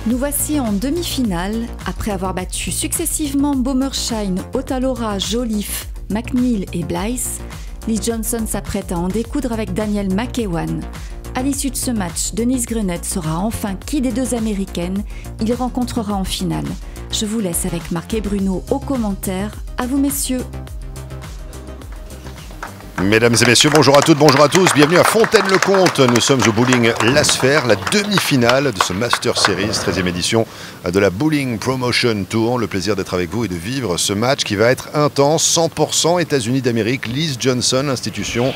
Nous voici en demi-finale, après avoir battu successivement Bommersheim, Otalora, Joliffe, McNeil et Blythe. Liz Johnson s'apprête à en découdre avec Danielle McEwan. À l'issue de ce match, Denise Grunet saura enfin qui des deux Américaines il rencontrera en finale. Je vous laisse avec Marc et Bruno aux commentaires. À vous messieurs. Mesdames et messieurs, bonjour à toutes, bonjour à tous, bienvenue à Fontaine-le-Comte. Nous sommes au bowling La Sphère, la demi-finale de ce Master Series, 13e édition de la Bowling Promotion Tour. Le plaisir d'être avec vous et de vivre ce match qui va être intense, 100% États-Unis d'Amérique. Liz Johnson, institution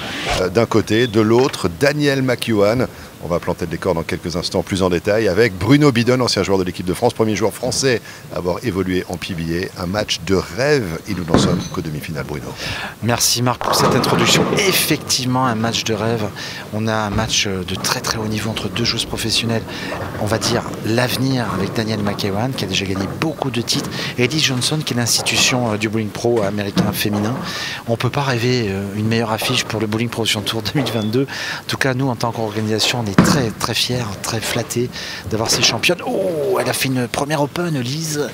d'un côté, de l'autre, Danielle McEwan. On va planter le décor dans quelques instants plus en détail avec Bruno Bidon, ancien joueur de l'équipe de France, premier joueur français à avoir évolué en PBA. Un match de rêve et nous n'en sommes qu'aux demi-finales, Bruno. Merci Marc pour cette introduction. Effectivement, un match de rêve. On a un match de très très haut niveau entre deux joueuses professionnelles. On va dire l'avenir avec Danielle McEwan qui a déjà gagné beaucoup de titres et Liz Johnson qui est l'institution du bowling pro américain féminin. On ne peut pas rêver une meilleure affiche pour le Bowling Promotion Tour 2022. En tout cas, nous en tant qu'organisation, on est très très fiers, très flattés d'avoir ces championnes. Oh, elle a fait une première Open, Liz.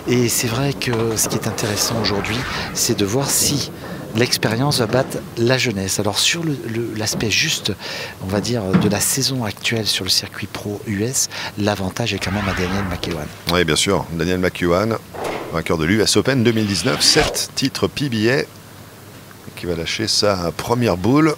Et c'est vrai que ce qui est intéressant aujourd'hui, c'est de voir si l'expérience va battre la jeunesse. Alors sur l'aspect juste, on va dire, de la saison actuelle sur le circuit pro US, l'avantage est quand même à Danielle McEwan. Oui, bien sûr. Danielle McEwan, vainqueur de l'US Open 2019, 7 titres PBA, qui va lâcher sa première boule.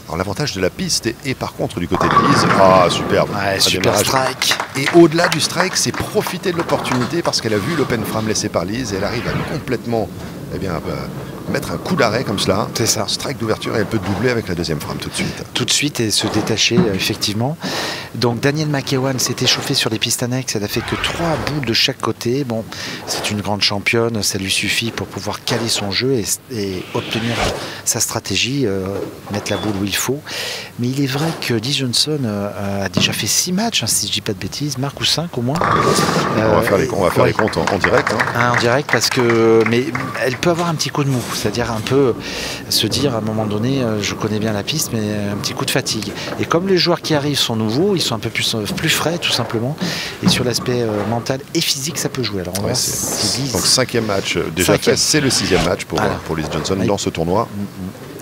Alors l'avantage de la piste est par contre du côté de Liz. Ah, superbe. Ouais, super strike. Et au-delà du strike, c'est profiter de l'opportunité parce qu'elle a vu l'open frame laissé par Liz et elle arrive à complètement mettre un coup d'arrêt comme cela. C'est ça. Strike d'ouverture et elle peut doubler avec la deuxième frame tout de suite. Tout de suite et se détacher effectivement. Donc Danielle McEwan s'est échauffée sur les pistes annexes. Elle a fait que 3 boules de chaque côté. Bon, c'est une grande championne. Ça lui suffit pour pouvoir caler son jeu et obtenir sa stratégie, mettre la boule où il faut. Mais il est vrai que Liz Johnson a déjà fait 6 matchs, hein, si je ne dis pas de bêtises, Marc, ou 5 au moins. On va faire les comptes en direct. En direct parce que mais elle peut avoir un petit coup de mou. C'est-à-dire un peu se dire à un moment donné, je connais bien la piste, mais un petit coup de fatigue. Et comme les joueurs qui arrivent sont nouveaux, ils sont un peu plus frais tout simplement. Et sur l'aspect mental et physique, ça peut jouer. Alors on va donc 5e match déjà fait, c'est le 6e match pour Liz Johnson dans ce tournoi.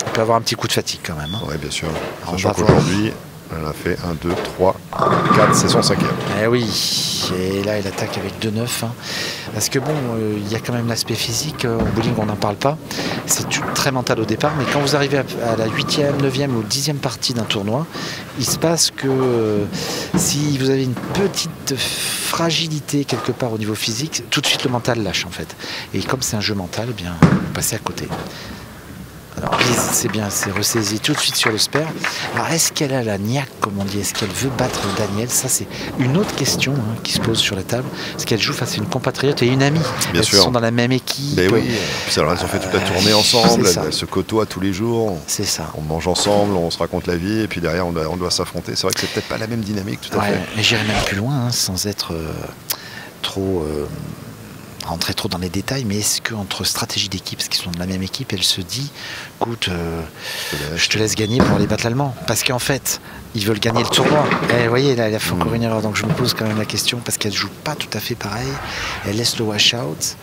On peut avoir un petit coup de fatigue quand même. Hein. Oui, bien sûr. Sachant qu'aujourd'hui, elle a fait 1, 2, 3, 4, c'est son 5e. Eh oui, et là elle attaque avec 2-9. Hein. Parce que bon, il y a quand même l'aspect physique, au bowling on n'en parle pas. C'est très mental au départ, mais quand vous arrivez à la 8e, 9e ou 10e partie d'un tournoi, il se passe que si vous avez une petite fragilité quelque part au niveau physique, tout de suite le mental lâche en fait. Et comme c'est un jeu mental, eh bien, vous passez à côté. Alors c'est bien, c'est ressaisi tout de suite sur le spare. Alors est-ce qu'elle a la niaque, comme on dit? Est-ce qu'elle veut battre Danielle? Ça c'est une autre question qui se pose sur la table. Est-ce qu'elle joue face à une compatriote et une amie? Bien sûr. Elles sont dans la même équipe. Mais oui, puis alors, elles ont fait toute la tournée ensemble, elles se côtoient tous les jours. C'est ça. On mange ensemble, on se raconte la vie et puis derrière on doit s'affronter. C'est vrai que c'est peut-être pas la même dynamique tout à fait. Mais j'irai même plus loin, sans être trop... rentrer trop dans les détails, mais est-ce qu'entre stratégie d'équipe, parce qu'ils sont de la même équipe, elle se dit, écoute, je te laisse gagner pour aller battre l'Allemand? Parce qu'en fait, ils veulent gagner le tournoi. Et vous voyez, là, il a fait encore une erreur, donc je me pose quand même la question, parce qu'elle ne joue pas tout à fait pareil. Elle laisse le wash-out.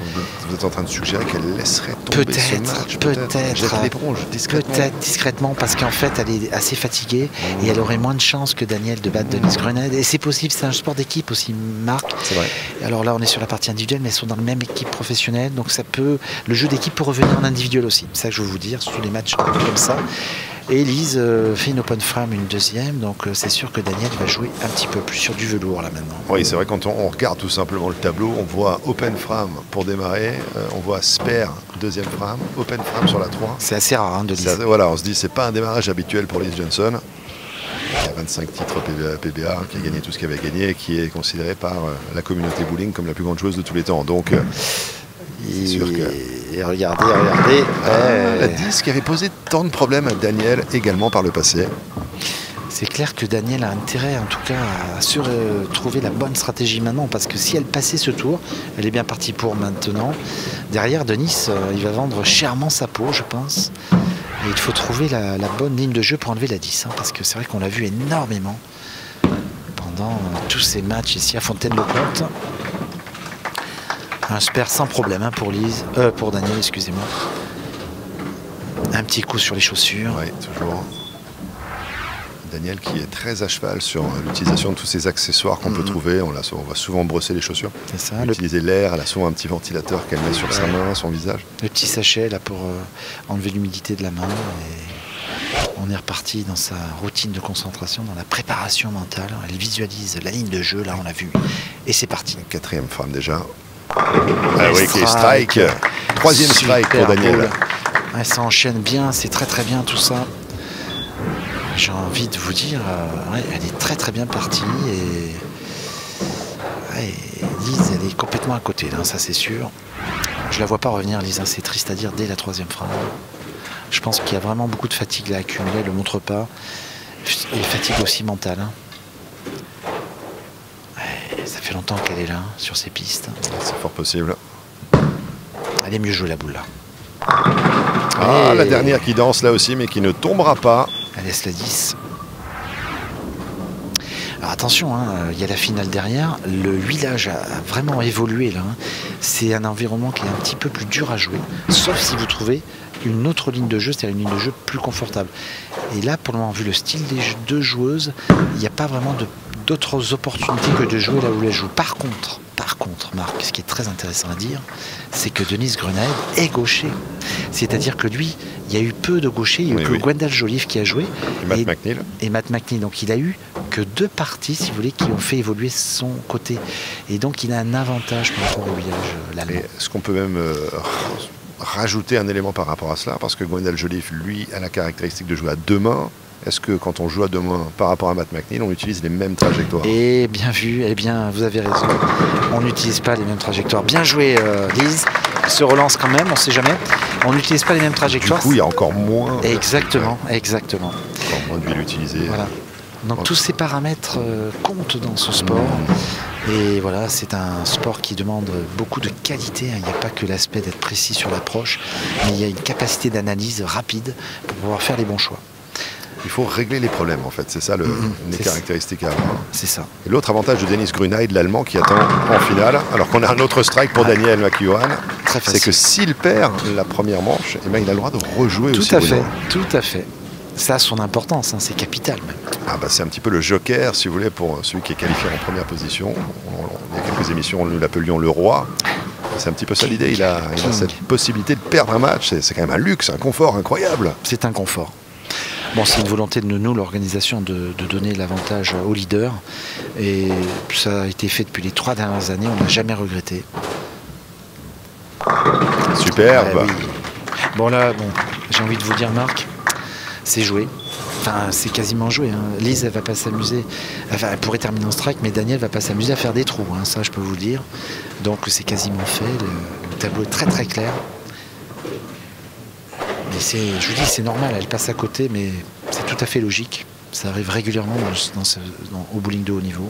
Vous êtes en train de suggérer qu'elle laisserait tomber ce match? Peut-être l'éponge, discrètement. Peut-être discrètement, parce qu'en fait, elle est assez fatiguée et elle aurait moins de chances que Danielle de battre Denise Grunet. Et c'est possible, c'est un sport d'équipe aussi, Marc. C'est vrai. Alors là, on est sur la partie individuelle, mais elles sont dans le même équipe professionnelle, donc ça peut, le jeu d'équipe peut revenir en individuel aussi. C'est ça que je veux vous dire, surtout les matchs comme ça. Et Liz fait une open frame, une deuxième, donc c'est sûr que Danielle va jouer un petit peu plus sur du velours là maintenant. Oui, c'est vrai, quand on regarde tout simplement le tableau, on voit open frame pour démarrer, on voit spare, deuxième frame, open frame sur la 3. C'est assez rare de Liz. Voilà, on se dit c'est pas un démarrage habituel pour Liz Johnson. Il y a 25 titres PBA, qui a gagné tout ce qu'il avait gagné, qui est considéré par la communauté bowling comme la plus grande joueuse de tous les temps. Donc, c'est sûr que... Et regardez. La 10 qui avait posé tant de problèmes à Danielle également par le passé. C'est clair que Daniel a intérêt en tout cas à se trouver la bonne stratégie maintenant, parce que si elle passait ce tour, elle est bien partie pour maintenant. Derrière, Denis, il va vendre chèrement sa peau, je pense. Et il faut trouver la bonne ligne de jeu pour enlever la 10, hein, parce que c'est vrai qu'on l'a vu énormément pendant tous ces matchs ici à Fontaine-le-Comte. Un spare sans problème hein, pour Daniel, excusez-moi. Un petit coup sur les chaussures. Oui, toujours. Daniel qui est très à cheval sur l'utilisation de tous ces accessoires qu'on peut trouver. On va souvent brosser les chaussures. C'est ça. Utiliser l'air, elle a souvent un petit ventilateur qu'elle met sur sa main, son visage. Le petit sachet là pour enlever l'humidité de la main. Et on est reparti dans sa routine de concentration, dans la préparation mentale. Elle visualise la ligne de jeu, là on l'a vu. Et c'est parti. Quatrième frame déjà. Ah oui, qui est strike. Troisième strike pour Daniel. Ouais, ça enchaîne bien, c'est très très bien tout ça. J'ai envie de vous dire, ouais, elle est très très bien partie et ouais, Lise, elle est complètement à côté, là, ça c'est sûr. Je la vois pas revenir, Lise, hein, c'est triste à dire dès la troisième frame. Je pense qu'il y a vraiment beaucoup de fatigue là accumulée, elle ne le montre pas. Et fatigue aussi mentale. Hein. Ouais, ça fait longtemps qu'elle est là, sur ces pistes. C'est fort possible. Elle est mieux jouée la boule là. Ah, la dernière qui danse là aussi, mais qui ne tombera pas. Elle laisse la 10. Alors attention, il y a la finale derrière. Le huilage a vraiment évolué là. Hein. C'est un environnement qui est un petit peu plus dur à jouer, sauf si vous trouvez une autre ligne de jeu, c'est-à-dire une ligne de jeu plus confortable. Et là, pour le moment, vu le style des deux joueuses, il n'y a pas vraiment d'autres opportunités que de jouer là où elle joue. Par contre, Marc, ce qui est très intéressant à dire, c'est que Denis Grunaid est gaucher. C'est-à-dire que lui, il y a eu peu de gauchers, il y a eu que Gwendal Joliffe qui a joué. Et Matt McNeil. Donc il a eu que 2 parties, si vous voulez, qui ont fait évoluer son côté. Et donc il a un avantage par rapport au village l'allemand. Est-ce qu'on peut même rajouter un élément par rapport à cela? Parce que Gwendal Joliffe, lui, a la caractéristique de jouer à 2 mains. Est-ce que quand on joue à 2 mains par rapport à Matt McNeil, on utilise les mêmes trajectoires? Et bien vu, eh bien vous avez raison. On n'utilise pas les mêmes trajectoires. Bien joué, Lise. Se relance quand même, on ne sait jamais. On n'utilise pas les mêmes trajectoires. Du coup, il y a encore moins. Exactement, exactement. Encore moins de l'huile utilisée. Voilà. Donc tous ces paramètres comptent dans ce sport. Et voilà, c'est un sport qui demande beaucoup de qualité. Il n'y a pas que l'aspect d'être précis sur l'approche, mais il y a une capacité d'analyse rapide pour pouvoir faire les bons choix. Il faut régler les problèmes, en fait. C'est ça les caractéristiques à avoir. C'est ça. Et l'autre avantage de Denis Grunaid, l'Allemand, qui attend en finale, alors qu'on a un autre strike pour Daniel McEwan, c'est que s'il perd la première manche, eh bien, il a le droit de rejouer aussi. Tout à fait, tout à fait. Ça a son importance, hein, c'est capital même. Ah bah c'est un petit peu le joker, si vous voulez, pour celui qui est qualifié en première position. Il y a quelques émissions, nous l'appelions le roi. C'est un petit peu ça l'idée. Il a cette possibilité de perdre un match. C'est quand même un luxe, un confort incroyable. C'est un confort. Bon, c'est une volonté de nous, l'organisation, de donner l'avantage au leader. Et ça a été fait depuis les 3 dernières années. On n'a jamais regretté. Superbe. Oui. Bon là, j'ai envie de vous dire, Marc, c'est joué. Enfin, c'est quasiment joué. Hein. Lise, elle va pas s'amuser. Enfin, elle pourrait terminer en strike, mais Daniel va pas s'amuser à faire des trous. Hein. Ça, je peux vous le dire. Donc, c'est quasiment fait. Le tableau est très très clair. Mais je vous dis, c'est normal. Elle passe à côté, mais c'est tout à fait logique. Ça arrive régulièrement au bowling de haut niveau.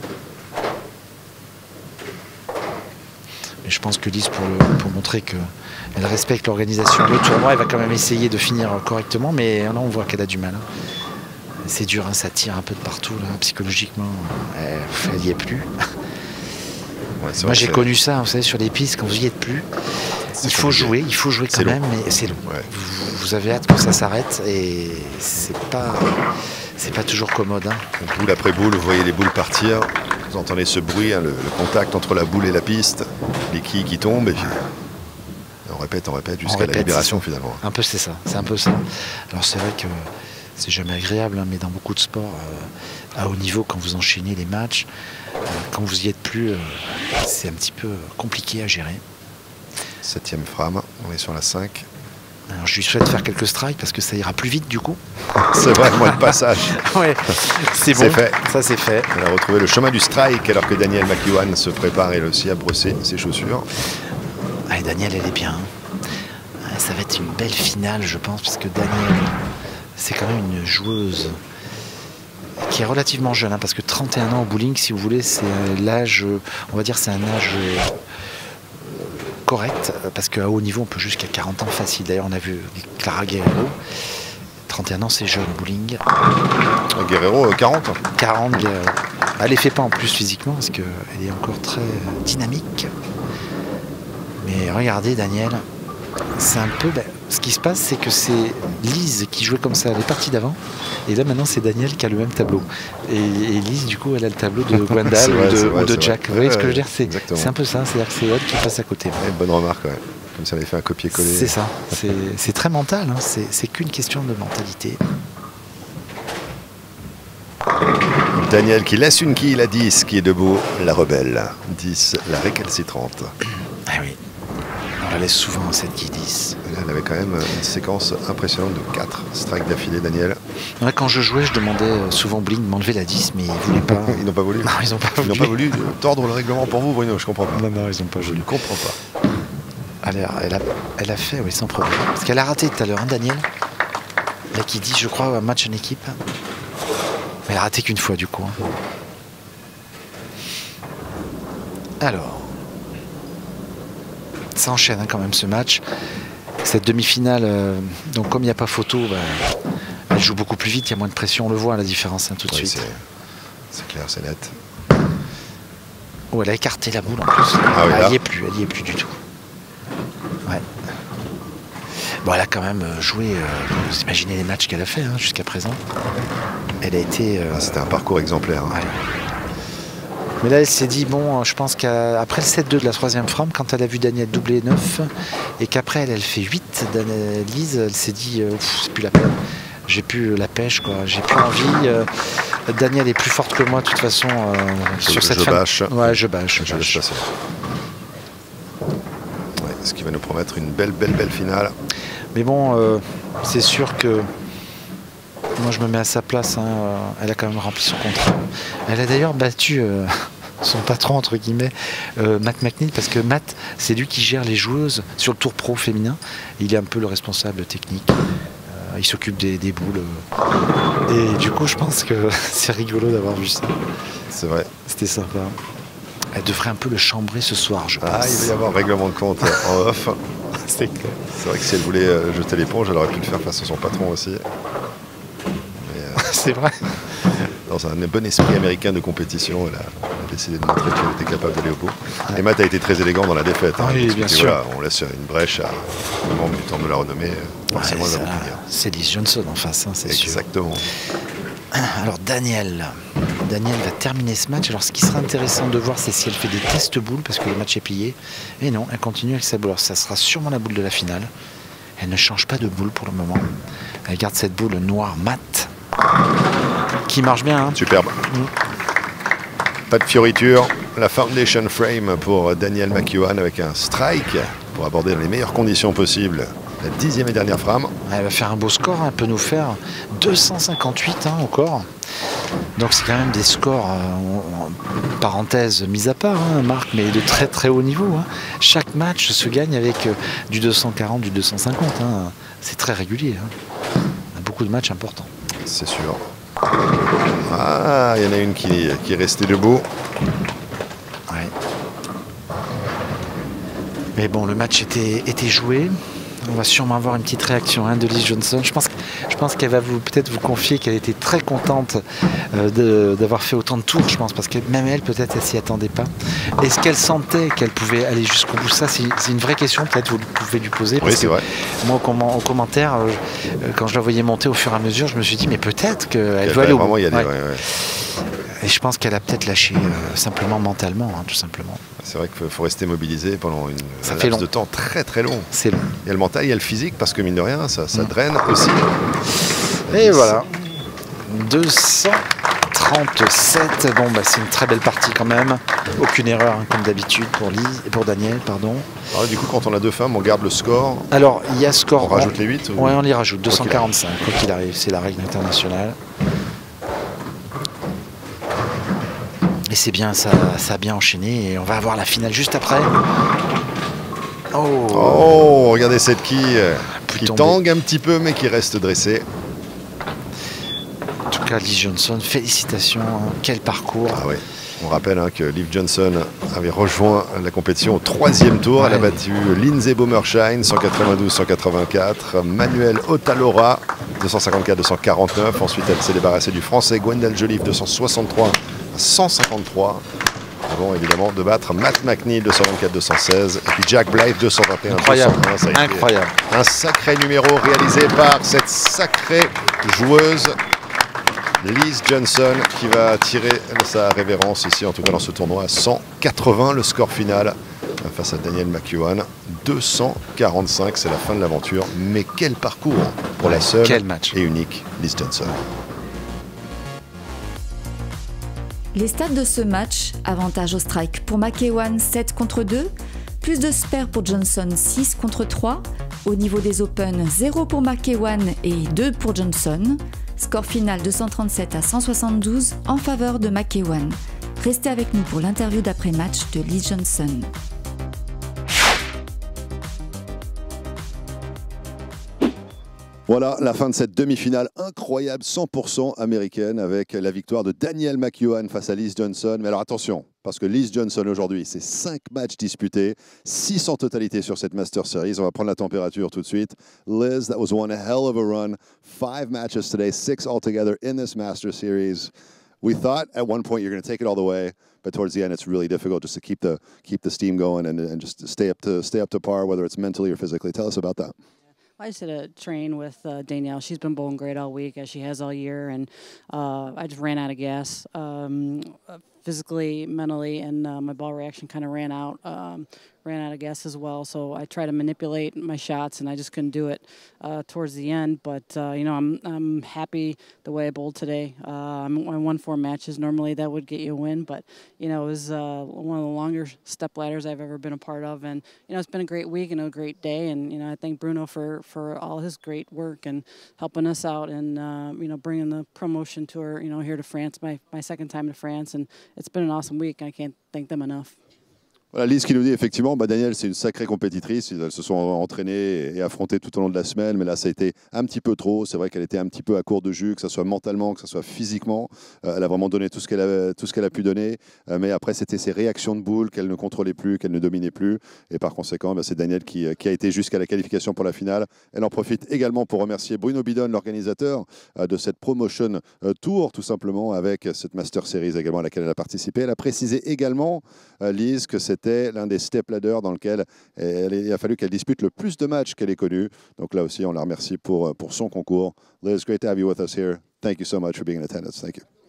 Mais je pense que Lise, pour montrer qu'elle respecte l'organisation, le tournoi, elle va quand même essayer de finir correctement. Mais là, on voit qu'elle a du mal. C'est dur, hein, ça tire un peu de partout. Là, psychologiquement, elle n'y est plus. Ouais, moi, j'ai connu ça, vous savez, sur les pistes, quand vous n'y êtes plus. Il faut jouer quand même, mais c'est long. Ouais. Vous avez hâte que ça s'arrête et c'est pas toujours commode. Hein. Boule après boule, vous voyez les boules partir. Vous entendez ce bruit, hein, le contact entre la boule et la piste, les quilles qui tombent, et puis on répète jusqu'à la libération finalement. Un peu c'est ça, c'est un peu ça. Alors c'est vrai que c'est jamais agréable, hein, mais dans beaucoup de sports à haut niveau, quand vous enchaînez les matchs, quand vous y êtes plus, c'est un petit peu compliqué à gérer. 7e frame, on est sur la 5. Alors je lui souhaite faire quelques strikes parce que ça ira plus vite du coup. C'est vrai, moi le passage. Ouais, c'est bon, fait. Ça c'est fait. On a retrouvé le chemin du strike alors que Daniel McEwan se prépare elle aussi à brosser ses chaussures. Allez, Daniel, elle est bien. Ça va être une belle finale je pense, parce que Daniel, c'est quand même une joueuse qui est relativement jeune, hein, parce que 31 ans au bowling, si vous voulez, c'est l'âge, on va dire, c'est un âge correct, parce qu'à haut niveau, on peut jusqu'à 40 ans facile. D'ailleurs, on a vu Clara Guerrero. 31 ans, c'est jeune bowling. Guerrero, 40. 40, Guerrero. Elle les fait pas en plus physiquement, parce qu'elle est encore très dynamique. Mais regardez, Daniel, c'est un peu... ce qui se passe, c'est que c'est Lise qui jouait comme ça les parties d'avant. Et là, maintenant, c'est Daniel qui a le même tableau. Et Lise, du coup, elle a le tableau de Gwendal ou de Jack. Vous voyez ce que je veux dire? C'est un peu ça. C'est-à-dire que c'est elle qui passe à côté. Ouais, bonne remarque, ouais. Comme si on avait fait un copier-coller. C'est ça. C'est très mental. Hein. C'est qu'une question de mentalité. Daniel qui laisse une quille à 10, qui est debout, la rebelle. 10, la récalcitrante. Ah oui. On la laisse souvent à cette quille 10. Elle avait quand même une séquence impressionnante de 4 strikes d'affilée, Daniel. Ouais, quand je jouais, je demandais souvent au bowling de m'enlever la 10, mais ils voulaient pas. Ils n'ont pas voulu. Non, ils n'ont pas voulu. Ils n'ont pas voulu tordre le règlement pour vous, Bruno, je comprends pas. Non, ils n'ont pas voulu. Je ne comprends pas. Elle a fait, oui, sans problème. Parce qu'elle a raté tout à l'heure, hein, Daniel. Là, qui dit, je crois, un match en équipe. Mais elle a raté qu'une fois, du coup. Hein. Alors. Ça enchaîne hein, quand même ce match. Cette demi-finale, donc comme il n'y a pas photo, elle joue beaucoup plus vite, il y a moins de pression, on le voit la différence hein, tout de suite. C'est clair, c'est net. Oh, elle a écarté la boule en plus. Ah, oui, elle n'y est plus du tout. Ouais. Bon, elle a quand même joué, vous imaginez les matchs qu'elle a fait hein, jusqu'à présent. Elle a été... C'était un parcours exemplaire. Hein. Ouais. Mais là, elle s'est dit, bon, je pense qu'après le 7-2 de la troisième frame, quand elle a vu Daniel doubler 9, et qu'après elle fait 8, Lise, elle s'est dit, c'est plus la peine. J'ai plus la pêche, quoi. J'ai plus envie. Daniel est plus forte que moi, de toute façon, sur cette fin. Bâche. Ouais, je bâche. Je laisse passer. Ouais, ce qui va nous promettre une belle finale. Mais bon, c'est sûr que moi je me mets à sa place, hein, elle a quand même rempli son contrat. Elle a d'ailleurs battu son patron entre guillemets, Matt McNeil, parce que Matt c'est lui qui gère les joueuses sur le tour pro féminin. Il est un peu le responsable technique. Il s'occupe des boules. Et du coup je pense que c'est rigolo d'avoir vu ça. C'est vrai. C'était sympa. Elle devrait un peu le chambrer ce soir, je pense. Ah, il va y avoir règlement de compte en off. C'est vrai que si elle voulait jeter l'éponge, elle aurait pu le faire face à son patron aussi. C'est vrai. Dans un bon esprit américain de compétition, elle a décidé de montrer qu'elle était capable d'aller au bout. Ouais. Et Matt a été très élégant dans la défaite. Hein, oui, bien sûr. Voilà, on laisse une brèche à un membre du temple de la renommée. C'est Lise Johnson en face, hein, c'est sûr. Exactement. Alors Daniel va terminer ce match. Alors ce qui sera intéressant de voir, c'est si elle fait des tests boules, parce que le match est plié. Et non, elle continue avec sa boule. Alors ça sera sûrement la boule de la finale. Elle ne change pas de boule pour le moment. Elle garde cette boule noire mat qui marche bien. Hein. Superbe. Pas de fioriture. La foundation frame pour Daniel McEwan avec un strike pour aborder dans les meilleures conditions possibles la 10e et dernière frame. Elle va faire un beau score. Elle peut nous faire 258 hein, encore. Donc c'est quand même des scores, parenthèse mise à part, hein, Marc, mais de très très haut niveau. Hein. Chaque match se gagne avec du 240, du 250. Hein. C'est très régulier. Hein. On a beaucoup de matchs importants. C'est sûr. Ah, il y en a une qui est restée debout. Ouais. Mais bon, le match était joué. On va sûrement avoir une petite réaction hein, de Lise Johnson. Je pense qu'elle va peut-être vous confier qu'elle était très contente d'avoir fait autant de tours, je pense, parce que même elle, peut-être, elle s'y attendait pas. Est-ce qu'elle sentait qu'elle pouvait aller jusqu'au bout? Ça, c'est une vraie question, peut-être vous pouvez lui poser. Oui, c'est vrai. Moi, au commentaire, quand je la voyais monter au fur et à mesure, je me suis dit, mais peut-être qu'elle veut aller au bout. Ouais. Et je pense qu'elle a peut-être lâché simplement mentalement, hein, tout simplement. C'est vrai qu'il faut rester mobilisé pendant un laps de temps très très long. C'est long. Il y a le mental, il y a le physique, parce que mine de rien, ça draine aussi. Et voilà. 237. Bon, bah, c'est une très belle partie quand même. Aucune erreur, hein, comme d'habitude, pour Daniel, pardon. Alors, du coup, quand on a deux femmes, on garde le score. Alors, il y a score. On rajoute les 8 Oui, on les rajoute. 245, quoi qu'il arrive. C'est la règle internationale. Et c'est bien, ça a bien enchaîné. Et on va avoir la finale juste après. Oh, regardez cette quille qui tangue un petit peu, mais qui reste dressée. En tout cas, Liz Johnson, félicitations, quel parcours. Ah ouais. On rappelle que Liv Johnson avait rejoint la compétition au 3e tour. Elle a battu Lindsay Bomershine 192-184, Manuel Otalora 254-249. Ensuite, elle s'est débarrassée du français Gwendal Joliffe 263-153. Avant évidemment de battre Matt McNeil 224-216 et puis Jack Blythe 221-201. Incroyable. Incroyable. Un sacré numéro réalisé par cette sacrée joueuse Liz Johnson qui va tirer sa révérence ici, en tout cas dans ce tournoi, à 180 le score final face à Danielle McEwan. 245, c'est la fin de l'aventure. Mais quel parcours pour la seule et unique Liz Johnson. Les stats de ce match, avantage au strike pour McEwan 7 contre 2, plus de spare pour Johnson 6 contre 3, au niveau des Open 0 pour McEwan et 2 pour Johnson, score final 237-172 en faveur de McEwan. Restez avec nous pour l'interview d'après-match de Liz Johnson. Voilà la fin de cette demi-finale incroyable, 100% américaine, avec la victoire de Danielle McEwan face à Liz Johnson. Mais alors attention, parce que Liz Johnson aujourd'hui, c'est 5 matchs disputés, 6 en totalité sur cette Master Series. On va prendre la température tout de suite. Liz, that was one hell of a run. 5 matches today, 6 altogether in this Master Series. We thought at one point you're going to take it all the way, but towards the end it's really difficult just to keep the steam going and just stay up to par, whether it's mentally or physically. Tell us about that. I just had to train with Danielle. She's been bowling great all week, as she has all year, and I just ran out of gas physically, mentally, and my ball reaction kind of ran out of gas as well. So I tried to manipulate my shots, and I just couldn't do it towards the end. But you know, I'm happy the way I bowled today. I won 4 matches. Normally that would get you a win, but you know, it was one of the longer step ladders I've ever been a part of, and you know, it's been a great week and a great day. And you know, I thank Bruno for all his great work and helping us out, and you know, bringing the promotion tour, you know, here to France, my second time to France, and it's been an awesome week. I can't thank them enough. Voilà, Liz qui nous dit effectivement, Danielle c'est une sacrée compétitrice, elles se sont entraînées et affrontées tout au long de la semaine, mais là ça a été un petit peu trop, c'est vrai qu'elle était un petit peu à court de jus, que ce soit mentalement, que ce soit physiquement, elle a vraiment donné tout ce qu'elle a pu donner, mais après c'était ses réactions de boule qu'elle ne contrôlait plus, qu'elle ne dominait plus, et par conséquent c'est Danielle qui a été jusqu'à la qualification pour la finale. Elle en profite également pour remercier Bruno Bidon, l'organisateur de cette Promotion Tour, tout simplement, avec cette Master Series également à laquelle elle a participé. Elle a précisé également, Liz, que c'était l'un des step ladders dans lequel il a fallu qu'elle dispute le plus de matchs qu'elle ait connu. Donc là aussi, on la remercie pour son concours. Liz, great to have you with us here. Thank you so much for being in attendance. Thank you.